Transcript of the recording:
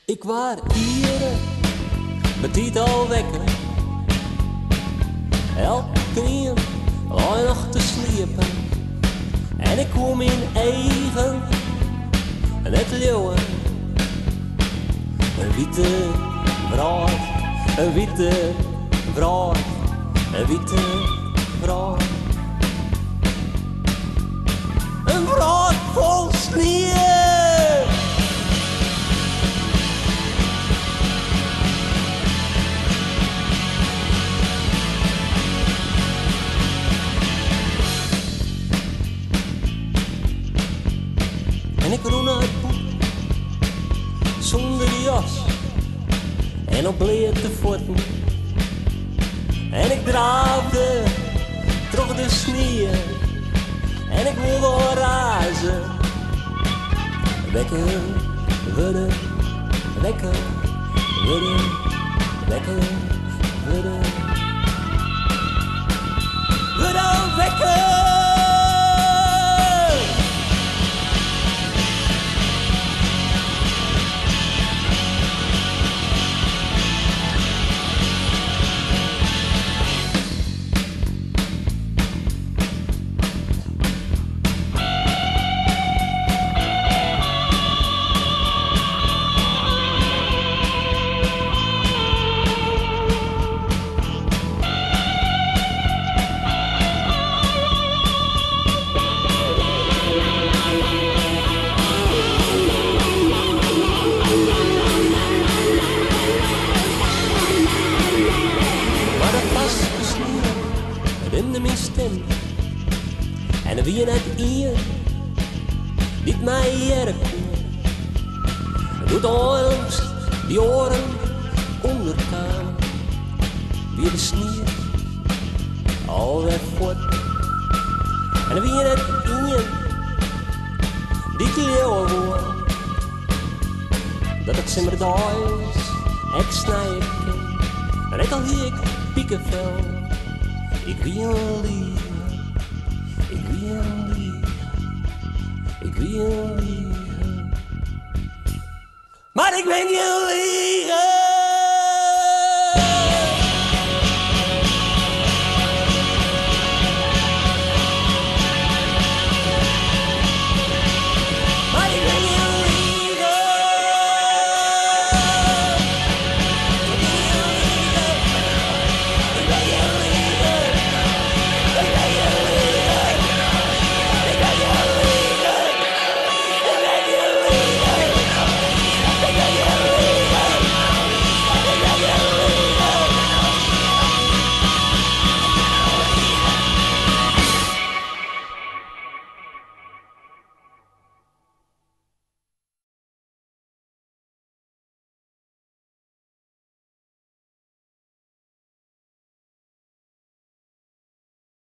Ik waar hier met die al wekken. Elke keer al nog te sliepen. En ik kom in eigen net leeuwen. Een witte vraag, een witte vraag, een witte vraag. Een vraag vol sneeuw. En ik roen uit boek, zonder jas en op leerte voeten. En ik draafde door de sneeuw en ik wil wel razen. Wekken, worden, wekken, worden, wekken, worden, worden, wekken. In mijn stem en wie net hier niet mij jerkt, doet angst die oren onderkaan, wie de sneeuw alweer voort. En wie net hier die leeuwen wordt, dat het simmer thuis ik snij ik en ik al hier ik piekenvel. Ik wil liegen, ik wil liegen, ik wil liegen, maar ik ben je liegen.